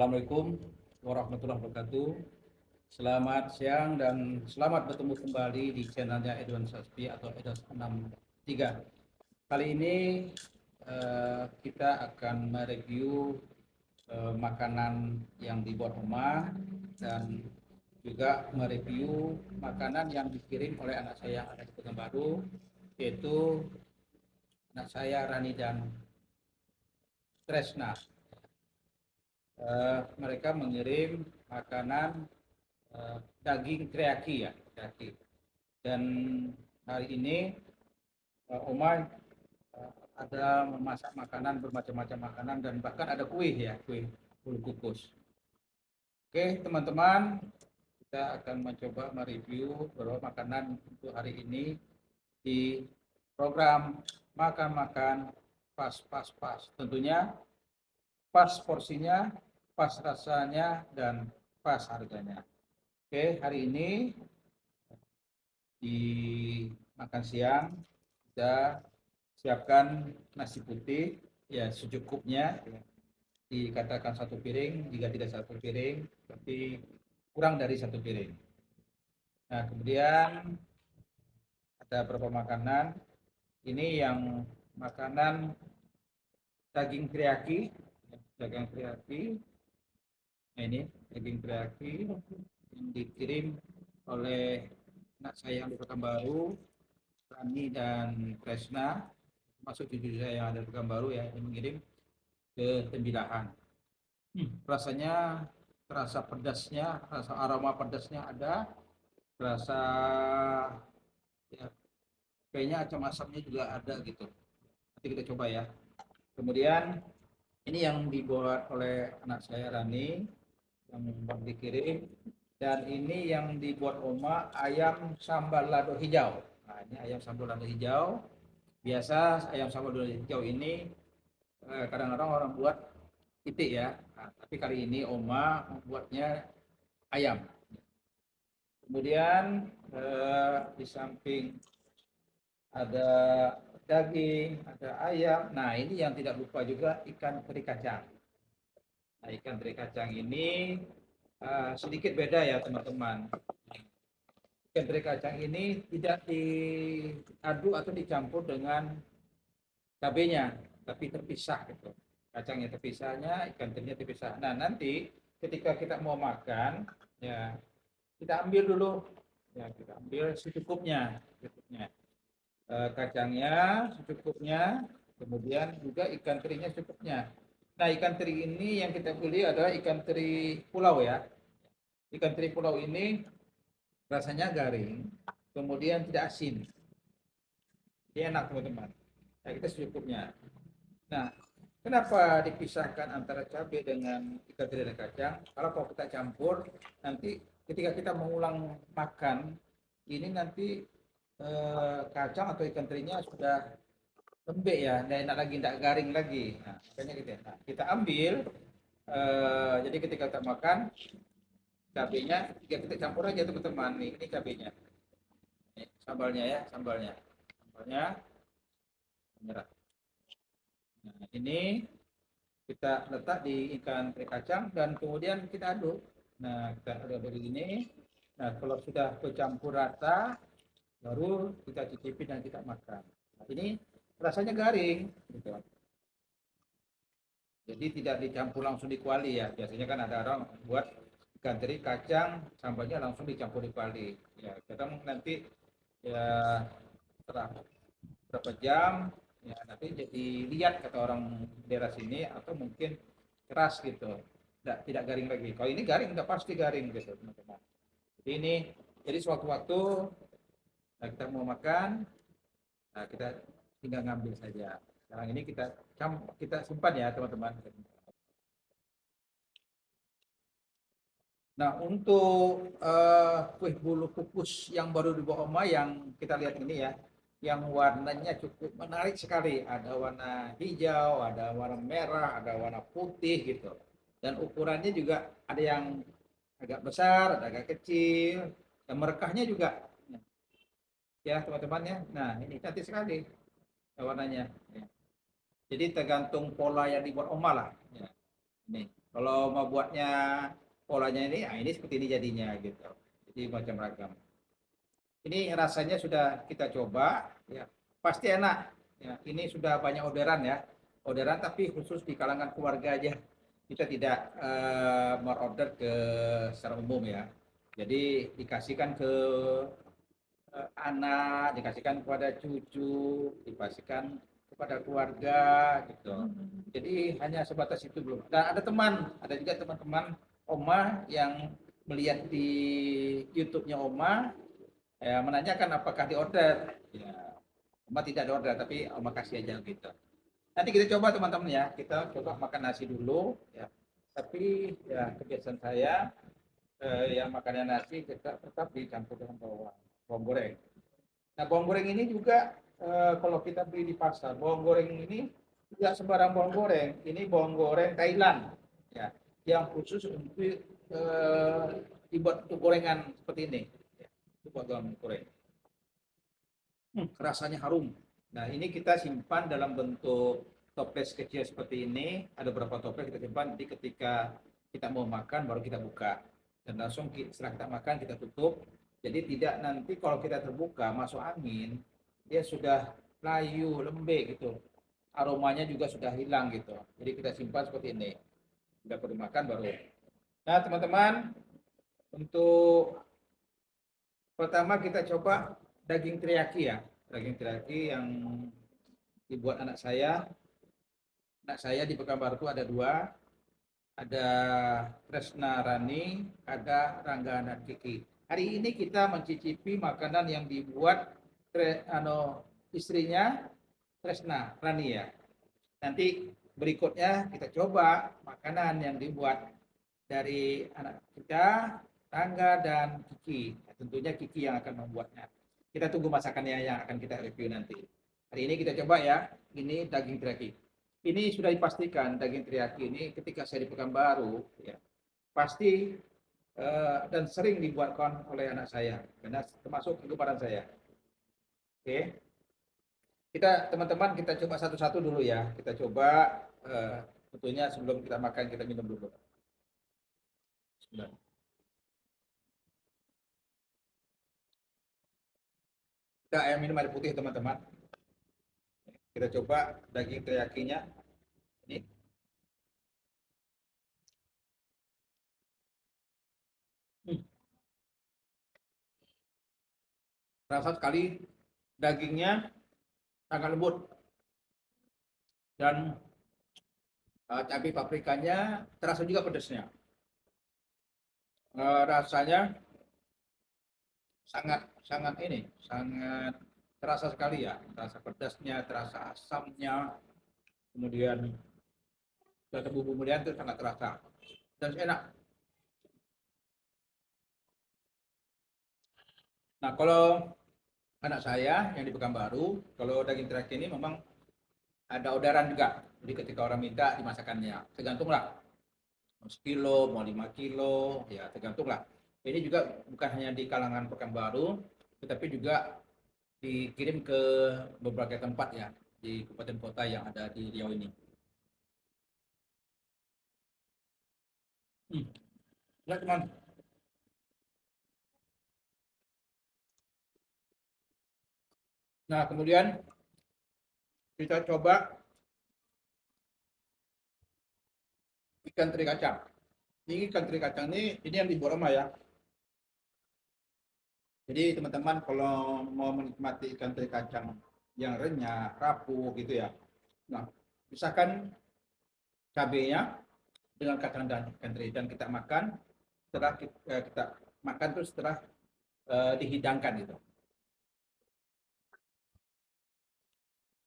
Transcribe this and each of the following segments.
Assalamualaikum warahmatullahi wabarakatuh. Selamat siang dan selamat bertemu kembali di channelnya Edwan Saspi atau Edas 63. Kali ini kita akan mereview makanan yang dibuat rumah dan juga mereview makanan yang dikirim oleh anak saya yang ada di Pekanbaru, yaitu anak saya Rani dan Tresna. Mereka mengirim makanan daging teriyaki ya, teriyaki. Dan hari ini Oma ada memasak makanan, bermacam-macam makanan, dan bahkan ada kue ya, kue bolu kukus. Oke teman-teman, kita akan mencoba mereview beberapa makanan untuk hari ini di program makan-makan pas. Tentunya pas porsinya, pas rasanya, dan pas harganya. Oke, hari ini di makan siang kita siapkan nasi putih ya secukupnya, dikatakan satu piring, jika tidak satu piring tapi kurang dari satu piring. Nah kemudian ada beberapa makanan, ini yang makanan daging teriyaki. Nah ini daging teriyaki yang dikirim oleh anak saya yang di Pekanbaru, Rani dan Kresna, masuk cucu saya yang ada di Pekanbaru ya, yang mengirim ke Tembilahan. Rasanya terasa pedasnya, rasa aroma pedasnya ada, rasa ya, kayaknya asam asamnya juga ada gitu. Nanti kita coba ya. Kemudian ini yang dibuat oleh anak saya Rani, yang dikirim, dan ini yang dibuat Oma, ayam sambal lado hijau. Nah ini ayam sambal lado hijau. Biasa ayam sambal lado hijau ini kadang-kadang orang buat titik ya. Nah, tapi kali ini Oma membuatnya ayam. Kemudian di samping ada daging, ada ayam. Nah ini yang tidak lupa juga ikan teri kacang. Nah ikan teri kacang ini sedikit beda ya teman-teman. Ikan teri kacang ini tidak diaduk atau dicampur dengan cabenya, tapi terpisah gitu. Kacangnya terpisahnya, ikan terinya terpisah. Nah nanti ketika kita mau makan, ya kita ambil dulu, ya kita ambil secukupnya. Kacangnya secukupnya, kemudian juga ikan terinya secukupnya. Nah ikan teri ini yang kita pilih adalah ikan teri pulau ya. Ikan teri pulau ini rasanya garing, kemudian tidak asin. Dia enak teman-teman. Nah, kita secukupnya. Nah, kenapa dipisahkan antara cabai dengan ikan teri dan kacang? Kalau kita campur, nanti ketika kita mengulang makan, ini nanti kacang atau ikan terinya sudah lembek ya, tidak enak lagi, tidak garing lagi. Nah, makanya gitu ya. Nah, kita ambil, jadi ketika kita makan, cabenya kita campur aja teman-teman. Nih, ini cabenya. Ini sambalnya ya, sambalnya merah. Nah, ini kita letak di ikan teri kacang dan kemudian kita aduk. Nah, kita aduk begini. Nah, kalau sudah bercampur rata, baru kita cicipi dan kita makan. Nah, ini rasanya garing, gitu. Jadi tidak dicampur langsung di kuali ya. Biasanya kan ada orang buat ikan teri kacang sambalnya langsung dicampur di kuali. Ya, kita nanti ya setelah berapa jam ya nanti jadi lihat kata orang daerah sini, atau mungkin keras gitu, tidak garing lagi. Kalau ini garing, udah pasti garing gitu teman-teman. Jadi ini, jadi sewaktu-waktu kita mau makan, nah kita tinggal ngambil saja. Sekarang ini kita simpan ya teman-teman. Nah untuk kue bolu kukus yang baru dibawa Oma, yang kita lihat ini ya, yang warnanya cukup menarik sekali. Ada warna hijau, ada warna merah, ada warna putih gitu. Dan ukurannya juga ada yang agak besar, ada agak kecil. Dan merekahnya juga ya teman-teman ya. Nah ini cantik sekali warnanya. Jadi tergantung pola yang dibuat Oma lah. Ya, ini. Kalau mau buatnya polanya ini, ah ini seperti ini jadinya gitu. Jadi macam ragam. Ini rasanya sudah kita coba, ya pasti enak. Ya, ini sudah banyak orderan ya, orderan tapi khusus di kalangan keluarga aja. Kita tidak merorder ke secara umum ya. Jadi dikasihkan ke anak, dikasihkan kepada cucu, dikasihkan kepada keluarga gitu. Jadi hanya sebatas itu belum. Dan ada teman, ada juga teman-teman Oma yang melihat di YouTube-nya Oma, ya, menanyakan apakah di order. Ya, Oma tidak di order, tapi Oma kasih aja gitu. Nanti kita coba teman-teman ya, kita coba makan nasi dulu ya. Tapi ya kebiasaan saya yang makannya nasi tetap dicampur dengan bawang goreng. Nah, bawang goreng ini juga kalau kita beli di pasar, bawang goreng ini tidak sembarang bawang goreng. Ini bawang goreng Thailand, ya, yang khusus untuk dibuat untuk gorengan seperti ini, ya, untuk buat bawang goreng. Rasanya harum. Nah, ini kita simpan dalam bentuk toples kecil seperti ini. Ada beberapa toples kita simpan. Jadi ketika kita mau makan baru kita buka. Dan langsung setelah kita makan kita tutup. Jadi tidak nanti kalau kita terbuka masuk angin, dia sudah layu, lembek gitu. Aromanya juga sudah hilang gitu. Jadi kita simpan seperti ini. Sudah perlu makan baru. Nah, teman-teman, untuk pertama kita coba daging teriyaki ya. Daging teriyaki yang dibuat anak saya. Anak saya di Pekanbaru itu ada dua, ada Tresna Rani, ada Rangga dan Kiki. Hari ini kita mencicipi makanan yang dibuat istrinya Tresna Rani ya. Nanti berikutnya kita coba makanan yang dibuat dari anak kita, Rangga dan Kiki. Ya, tentunya Kiki yang akan membuatnya. Kita tunggu masakannya yang akan kita review nanti. Hari ini kita coba ya, ini daging teriyaki. Ini sudah dipastikan daging teriyaki ini ketika saya di Pekanbaru, ya, pasti dan sering dibuatkan oleh anak saya, karena termasuk kegemaran saya. Oke, kita teman-teman kita coba satu-satu dulu ya. Kita coba tentunya sebelum kita makan kita minum dulu. Sebentar. Kita minum air putih teman-teman. Kita coba daging teriyakinya. Ini hmm, rasa sekali, dagingnya sangat lembut dan cabai paprikanya terasa juga pedasnya. Rasanya sangat sangat ini, sangat terasa sekali ya, terasa pedasnya, terasa asamnya, kemudian terasa bumbu kemudian itu sangat terasa dan enak. Nah, kalau anak saya yang di Pekanbaru, kalau daging teriyaki ini memang ada orderan juga. Jadi ketika orang minta dimasakannya, tergantunglah mau sekilo, mau 5 kilo, ya tergantunglah. Ini juga bukan hanya di kalangan Pekanbaru, tetapi juga dikirim ke beberapa tempat ya di kabupaten kota yang ada di Riau ini. Hmm. Ya teman. Nah kemudian kita coba ikan teri kacang. Ini ikan teri kacang ini yang dibuat rumah ya. Jadi teman-teman kalau mau menikmati ikan teri kacang yang renyah, rapuh gitu ya. Nah, pisahkan cabenya dengan kacang dan ikan teri dan kita makan setelah kita makan terus setelah dihidangkan gitu.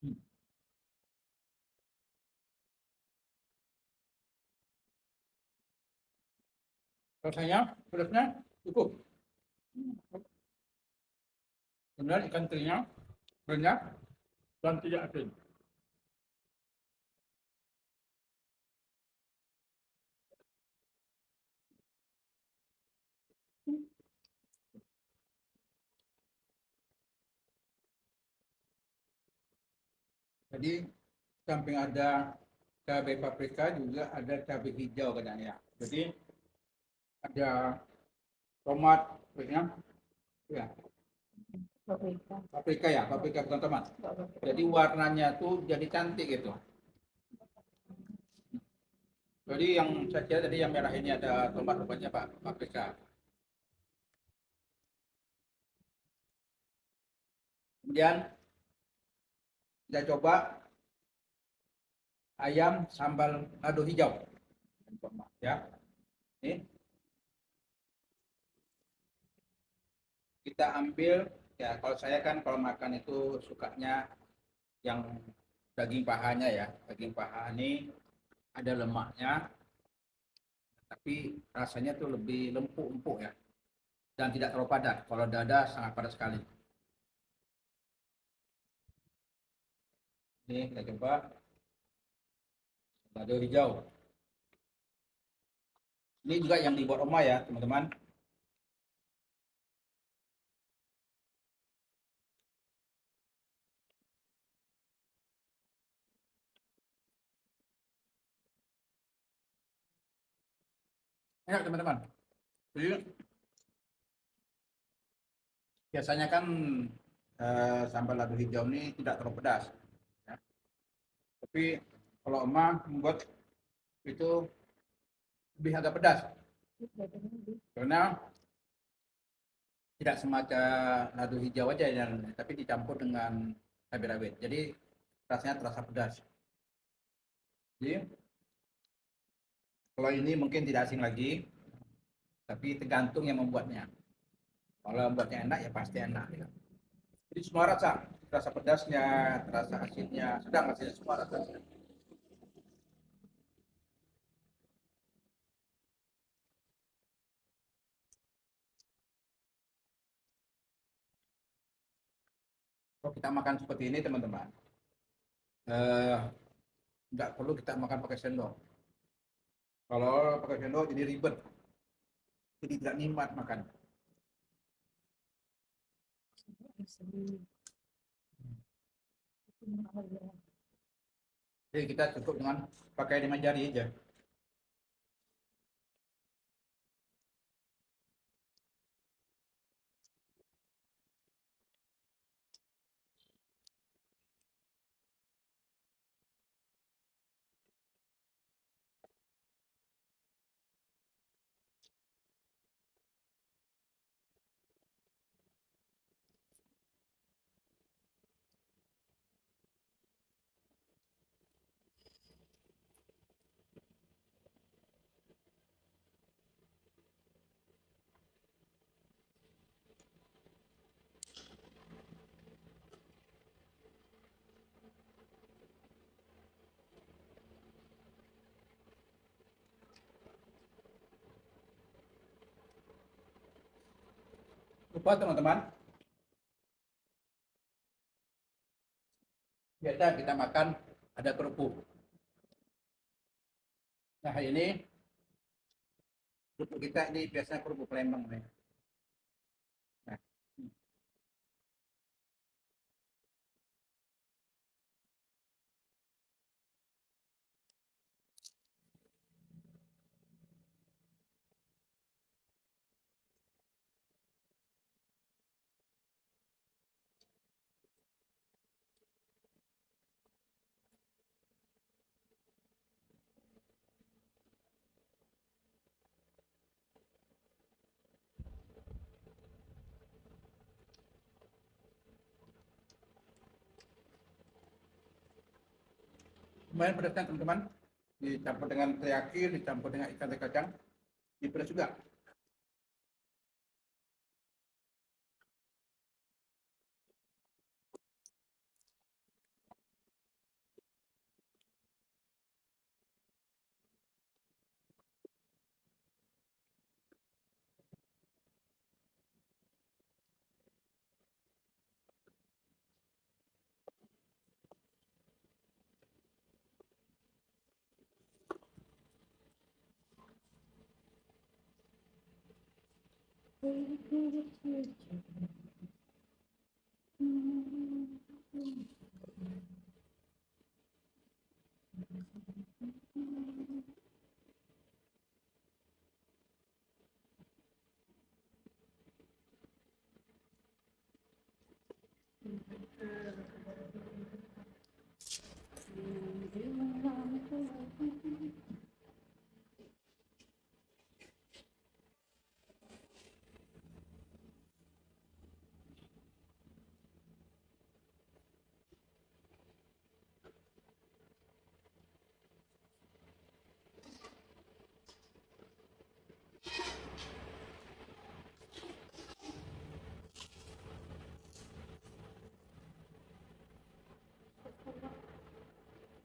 Hmm. Rasanya pedasnya cukup. Kemudian ikan terinya banyak dan tidak asin. Jadi samping ada cabai paprika juga ada cabai hijau katanya. Jadi ada tomat, ya, Paprika. paprika ya, paprika bukan tomat. Paprika. Jadi warnanya tuh jadi cantik gitu. Jadi yang saya kira tadi yang merah ini ada tomat, rupanya Pak paprika. Kemudian kita coba ayam sambal lado hijau. Ya, ini kita ambil, ya kalau saya kan kalau makan itu sukanya yang daging pahanya ya. Daging paha ini ada lemaknya, tapi rasanya tuh lebih empuk ya, dan tidak terlalu padat. Kalau dada sangat padat sekali. Ini kita coba lado hijau. Ini juga yang dibuat Oma ya teman-teman. Enak teman-teman. Jadi biasanya kan sambal lado hijau ini tidak terlalu pedas. Ya. Tapi kalau Oma membuat itu lebih agak pedas. Karena tidak semacam lado hijau aja, tapi dicampur dengan cabai rawit. Jadi rasanya terasa pedas. Jadi kalau ini mungkin tidak asing lagi, tapi tergantung yang membuatnya. Kalau membuatnya enak ya pasti enak. Ya. Jadi semua rasa, rasa pedasnya, rasa asinnya, sedang asinnya semua rasanya. Kalau kita makan seperti ini teman-teman, eh, nggak perlu kita makan pakai sendok. Kalau pakai sendok jadi ribet, jadi tidak nikmat makan. Jadi kita cukup dengan pakai 5 jari aja. Lupa teman-teman, biasa kita makan ada kerupuk. Nah ini kerupuk kita ini biasanya kerupuk Palembang. Nah, lumayan pedasnya teman-teman, dicampur dengan teriyaki, dicampur dengan ikan teri kacang, ini pedas juga.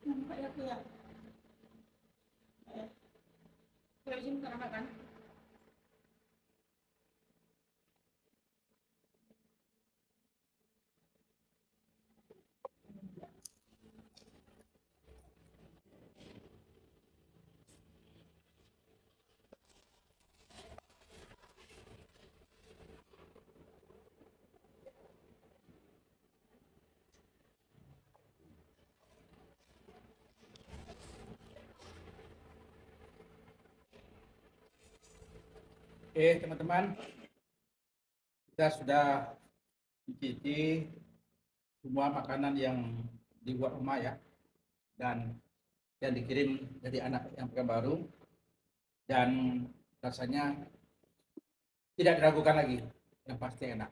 Nampak ya tuh ya. Kalau sini tak nampak kan? Oke, teman-teman, kita sudah mencicipi semua makanan yang dibuat rumah ya, dan yang dikirim dari anak yang baru, dan rasanya tidak diragukan lagi, yang pasti enak.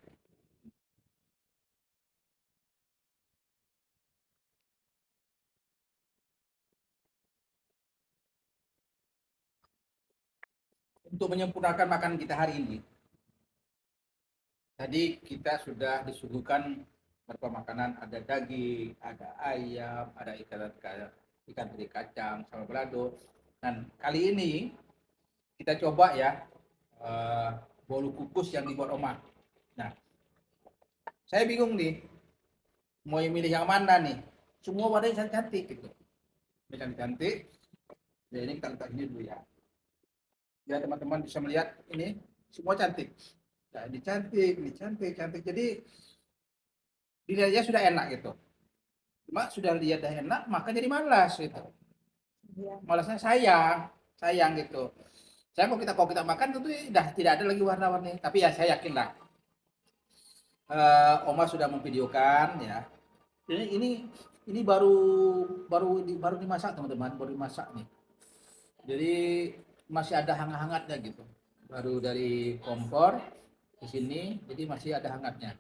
Untuk menyempurnakan makanan kita hari ini, tadi kita sudah disuguhkan beberapa makanan, ada daging, ada ayam, ada ikan teri kacang, sambal balado. Dan kali ini kita coba ya bolu kukus yang dibuat Oma. Nah, saya bingung nih, mau milih yang mana nih? Semua warnanya cantik gitu. Ini cantik. Ya, ini kita letak ini dulu ya. Ya teman-teman bisa melihat ini semua cantik. Nah, ini cantik, ini cantik, cantik. Jadi dilihatnya sudah enak gitu. Cuma sudah lihat dah enak, maka jadi malas gitu. Iya. Malasnya sayang gitu. Saya kalau kita makan tentu dah tidak ada lagi warna-warni. Tapi ya saya yakin lah. Oma sudah memvideokan ya. Ini baru dimasak teman-teman, baru dimasak nih. Jadi masih ada hangat-hangatnya gitu. Baru dari kompor di sini, jadi masih ada hangatnya.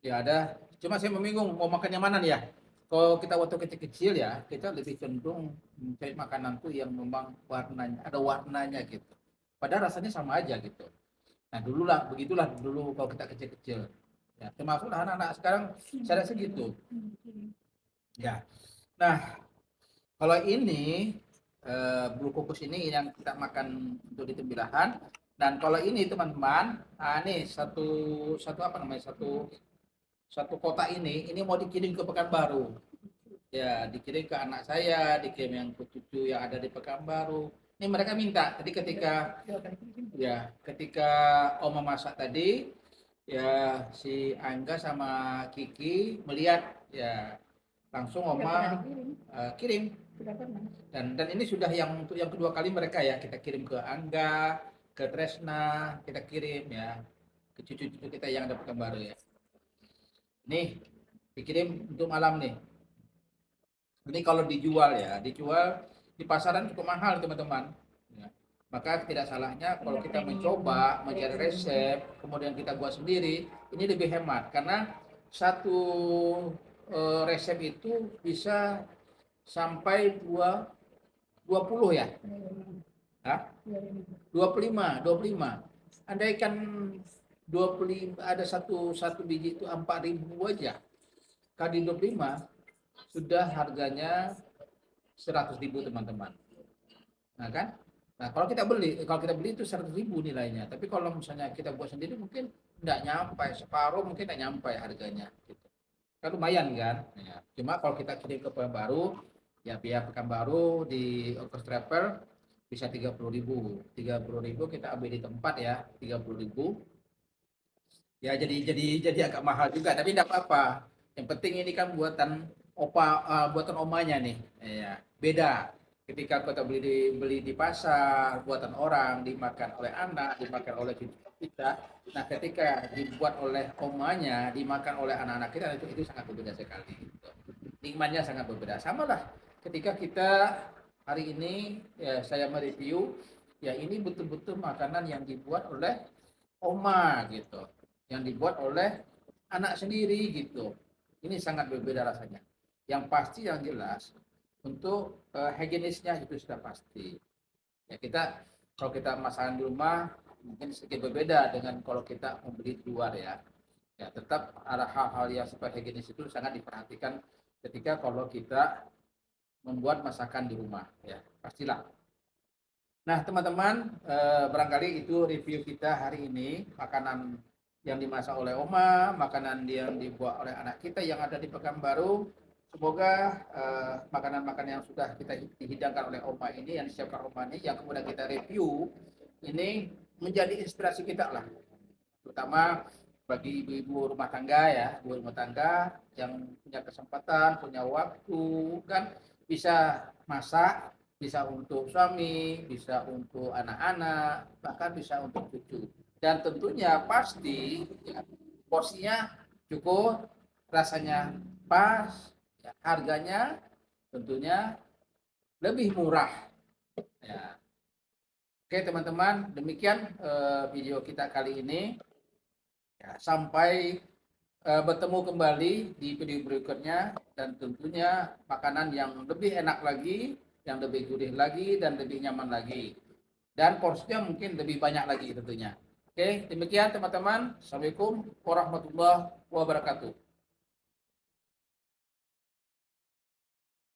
Ya ada. Cuma saya bingung mau makan yang mana nih ya. Kalau kita waktu kecil-kecil ya, kita lebih cenderung mencari makanan tuh yang memang warnanya ada warnanya gitu. Padahal rasanya sama aja gitu. Nah begitulah dulu kalau kita kecil-kecil. Ya, termasuklah anak-anak sekarang saya rasa gitu. Ya. Nah, kalau ini bulu kukus ini yang kita makan untuk di tembilahan. Dan kalau ini teman-teman, nah ini satu apa namanya satu kotak ini mau dikirim ke Pekanbaru. Ya, dikirim ke anak saya, dikirim yang ke cucu yang ada di Pekanbaru. Ini mereka minta. Tadi ketika Oma masak tadi, ya si Angga sama Kiki melihat ya langsung Oma kirim. Dan ini sudah yang untuk yang kedua kali mereka ya kita kirim ke Angga, ke Tresna, kita kirim ya ke cucu-cucu kita yang ada Pekanbaru ya. Nih dikirim untuk malam nih. Ini kalau dijual di pasaran cukup mahal teman-teman. Ya. Maka tidak salahnya kalau kita mencoba mencari resep, kemudian kita buat sendiri, ini lebih hemat karena satu resep itu bisa sampai 20 ya. Hah? 25. Andaikan 25 ada satu biji itu 4.000 aja. Kali 25 sudah harganya 100.000 teman-teman. Nah kan? Nah kalau kita beli itu 100.000 nilainya. Tapi kalau misalnya kita buat sendiri mungkin tidak nyampe, separuh mungkin tidak nyampe harganya. Gitu. Kan lumayan kan? Ya. Cuma kalau kita kirim ke Pekanbaru, ya pihak Pekanbaru di ongkos travel bisa 30.000. 30.000 kita ambil di tempat ya, 30.000. Ya jadi agak mahal juga, tapi tidak apa-apa. Yang penting ini kan buatan buatan omanya nih, ya beda. Ketika kita beli di pasar, buatan orang, dimakan oleh anak, dimakan oleh cucu kita. Nah, ketika dibuat oleh omanya, dimakan oleh anak-anak kita, itu sangat berbeda sekali. Gitu. Nikmatnya sangat berbeda. Sama lah ketika kita hari ini ya, saya mereview, ya ini betul-betul makanan yang dibuat oleh oma gitu, yang dibuat oleh anak sendiri gitu. Ini sangat berbeda rasanya. Yang pasti yang jelas untuk higienisnya itu sudah pasti. Ya kita kalau kita masakan di rumah mungkin sedikit berbeda dengan kalau kita membeli di luar ya. Ya tetap ada hal-hal yang sifat higienis itu sangat diperhatikan ketika kalau kita membuat masakan di rumah ya pastilah. Nah teman-teman barangkali itu review kita hari ini makanan yang dimasak oleh oma, makanan yang dibuat oleh anak kita yang ada di Pekanbaru. Semoga makanan-makanan yang sudah kita dihidangkan oleh oma ini, yang disiapkan oma ini, yang kemudian kita review, ini menjadi inspirasi kita lah. Terutama bagi ibu-ibu rumah tangga ya, ibu rumah tangga yang punya kesempatan, punya waktu, kan bisa masak, bisa untuk suami, bisa untuk anak-anak, bahkan bisa untuk cucu. Dan tentunya pasti ya, porsinya cukup, rasanya pas, ya, harganya tentunya lebih murah. Ya. Oke teman-teman, demikian video kita kali ini. Ya, sampai bertemu kembali di video berikutnya dan tentunya makanan yang lebih enak lagi, yang lebih gurih lagi dan lebih nyaman lagi. Dan porsinya mungkin lebih banyak lagi tentunya. Oke, demikian teman-teman. Assalamualaikum warahmatullahi wabarakatuh.